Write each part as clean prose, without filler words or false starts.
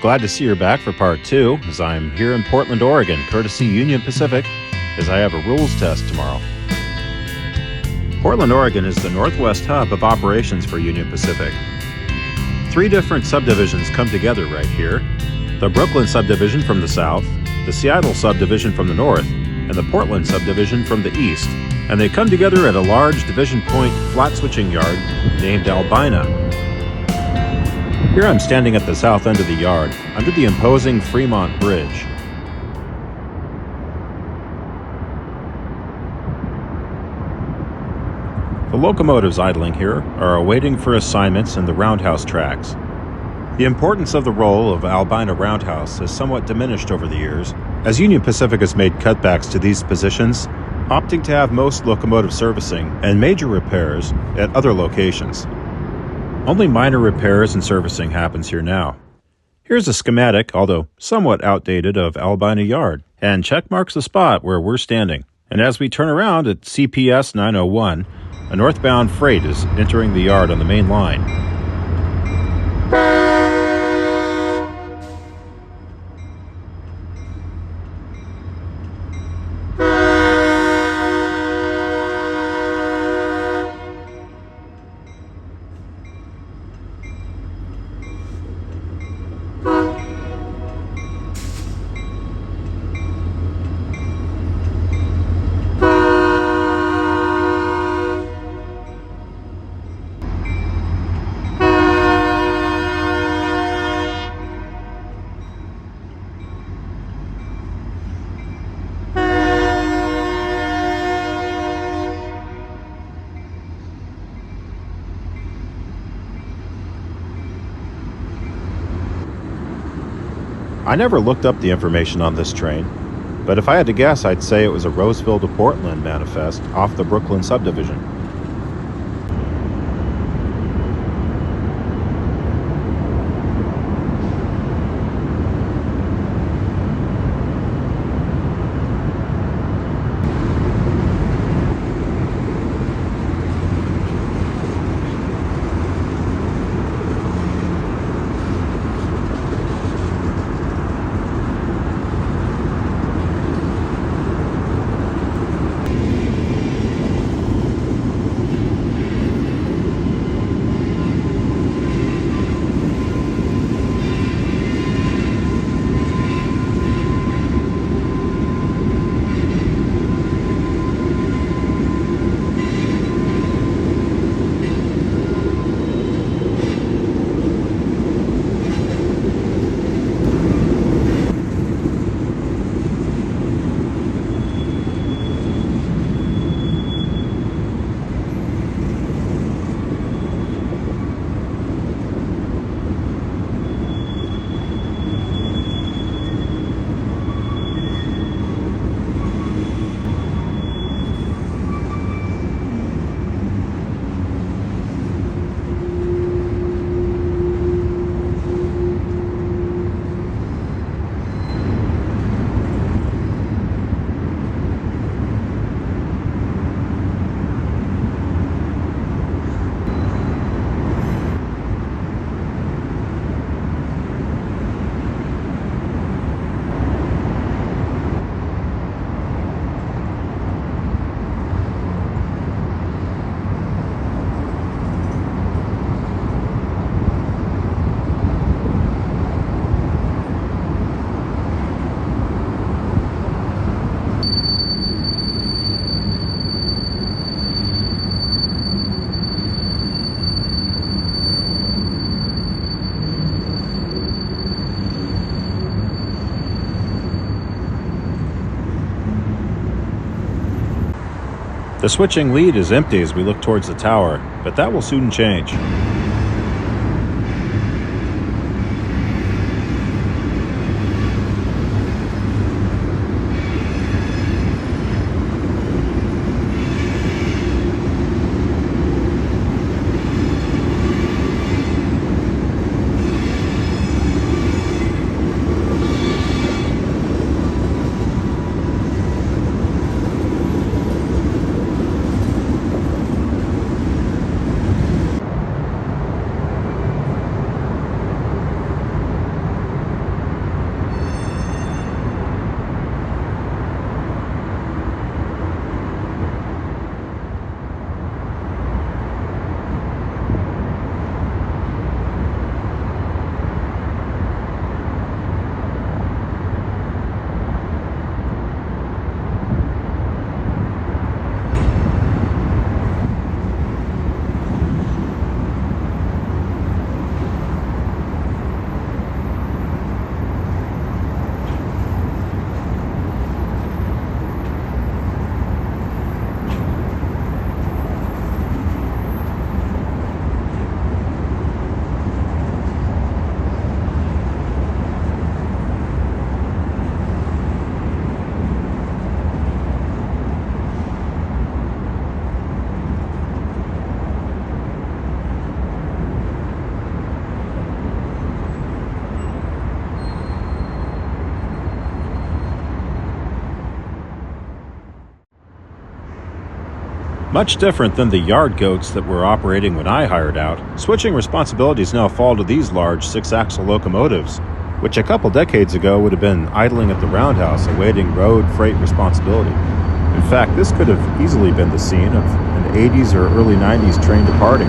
Glad to see you're back for part 2, as I'm here in Portland, Oregon, courtesy Union Pacific, as I have a rules test tomorrow. Portland, Oregon is the northwest hub of operations for Union Pacific. 3 different subdivisions come together right here: the Brooklyn subdivision from the south, the Seattle subdivision from the north, and the Portland subdivision from the east. And they come together at a large division point flat switching yard named Albina. Here I'm standing at the south end of the yard, under the imposing Fremont Bridge. The locomotives idling here are awaiting for assignments in the roundhouse tracks. The importance of the role of Albina Roundhouse has somewhat diminished over the years, as Union Pacific has made cutbacks to these positions, opting to have most locomotive servicing and major repairs at other locations. Only minor repairs and servicing happens here now. Here's a schematic, although somewhat outdated, of Albina Yard, and check marks the spot where we're standing. And as we turn around at CPS 901, a northbound freight is entering the yard on the main line. I never looked up the information on this train, but if I had to guess, I'd say it was a Roseville to Portland manifest off the Brooklyn subdivision. The switching lead is empty as we look towards the tower, but that will soon change. Much different than the yard goats that were operating when I hired out, switching responsibilities now fall to these large six-axle locomotives, which a couple decades ago would have been idling at the roundhouse awaiting road freight responsibility. In fact, this could have easily been the scene of an 80s or early 90s train departing.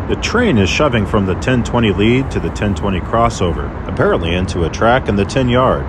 The train is shoving from the 1020 lead to the 1020 crossover, apparently into a track in the 10 yard.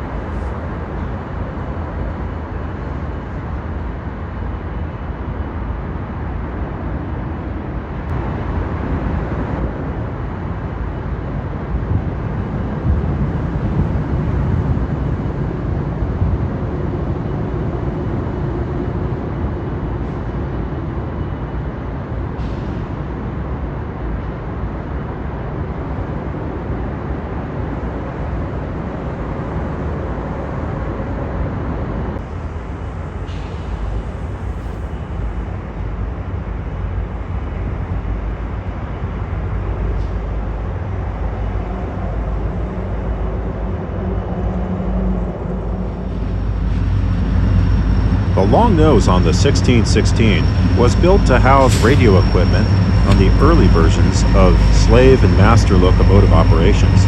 The long nose on the 1616 was built to house radio equipment on the early versions of slave and master locomotive operations,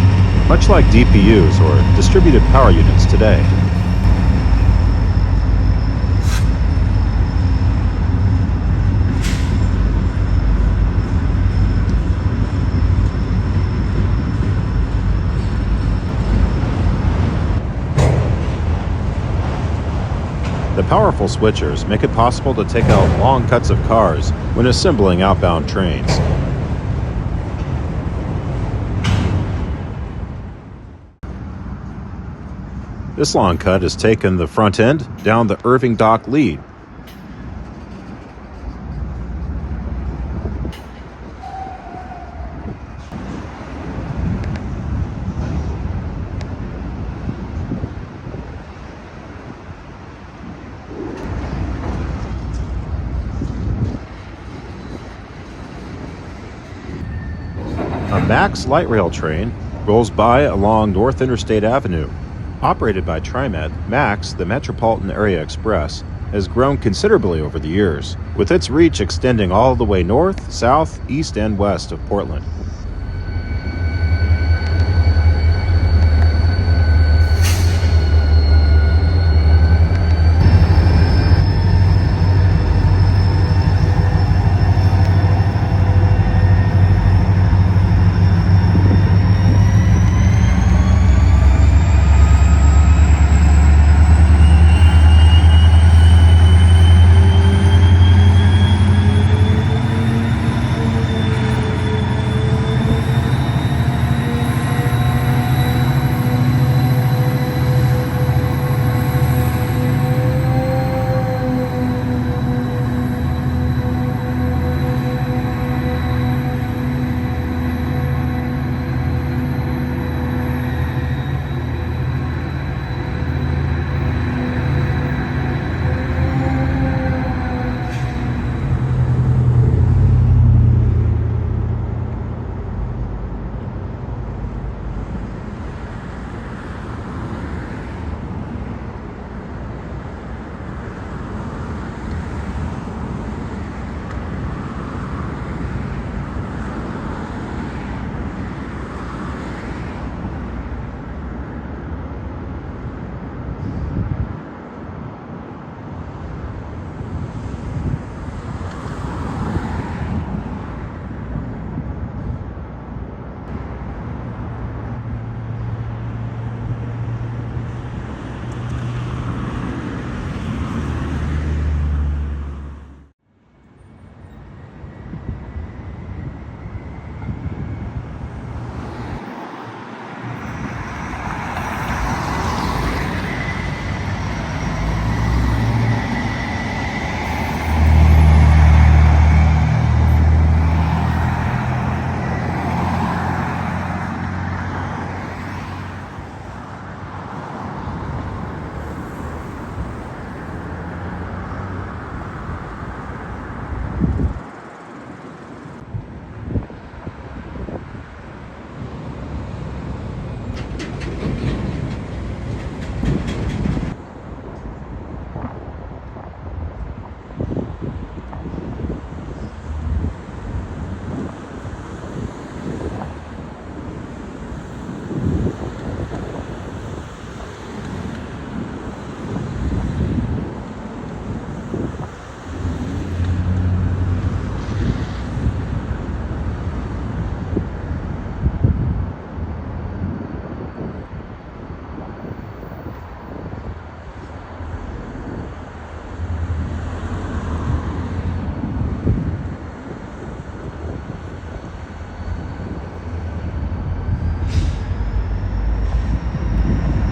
much like DPUs or distributed power units today. The powerful switchers make it possible to take out long cuts of cars when assembling outbound trains. This long cut has taken the front end down the Irving Dock lead. A Max light rail train rolls by along North Interstate Avenue. Operated by TriMet, Max, the Metropolitan Area Express, has grown considerably over the years, with its reach extending all the way north, south, east, and west of Portland.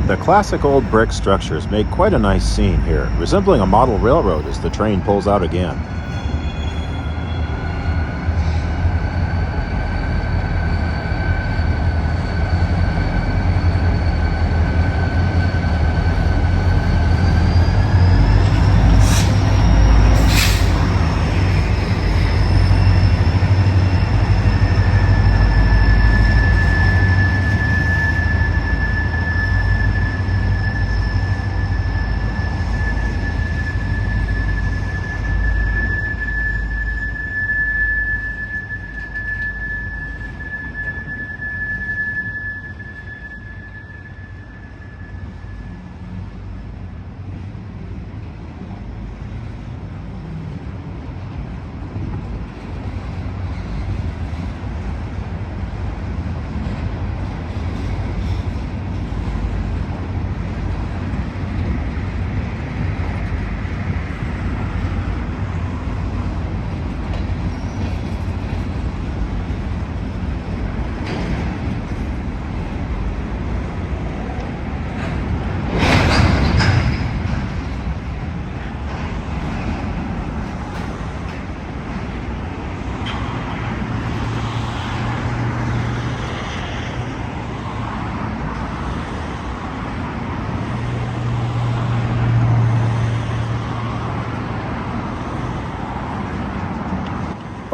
The classic old brick structures make quite a nice scene here, resembling a model railroad as the train pulls out again.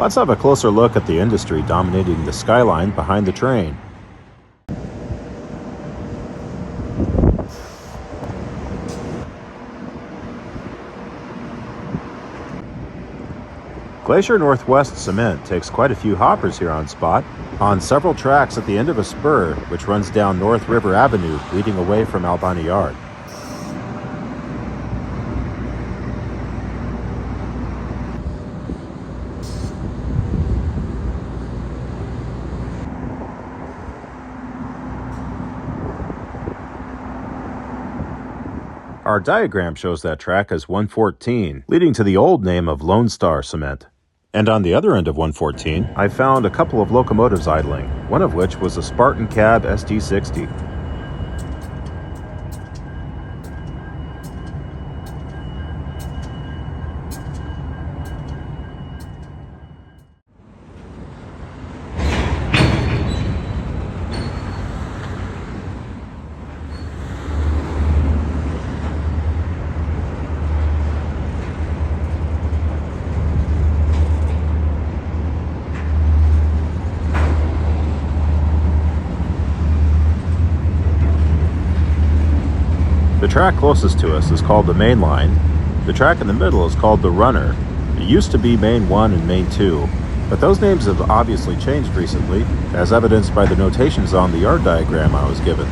Let's have a closer look at the industry dominating the skyline behind the train. Glacier Northwest Cement takes quite a few hoppers here on spot, on several tracks at the end of a spur which runs down North River Avenue leading away from Albina Yard. Our diagram shows that track as 114, leading to the old name of Lone Star Cement. And on the other end of 114, I found a couple of locomotives idling, one of which was a Spartan Cab ST60. The track closest to us is called the Main Line. The track in the middle is called the Runner. It used to be Main 1 and Main 2, but those names have obviously changed recently, as evidenced by the notations on the yard diagram I was given.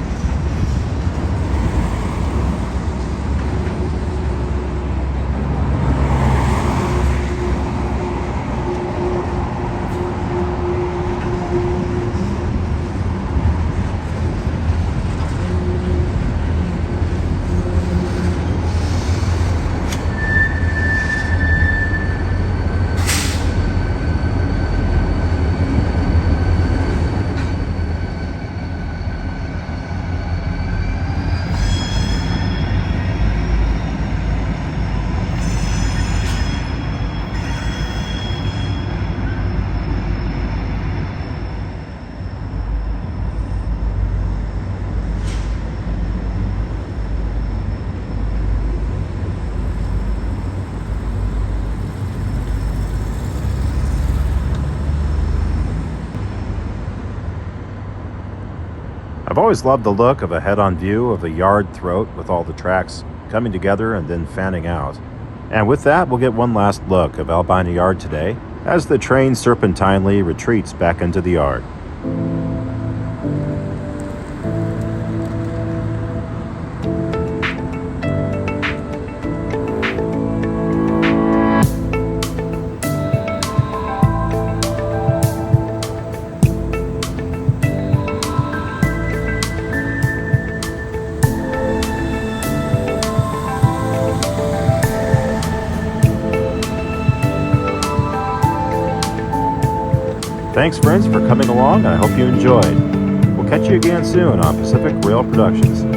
I've always loved the look of a head-on view of a yard throat with all the tracks coming together and then fanning out. And with that, we'll get one last look of Albina Yard today as the train serpentinely retreats back into the yard. Thanks, friends, for coming along. I hope you enjoyed. We'll catch you again soon on Pacific Rail Productions.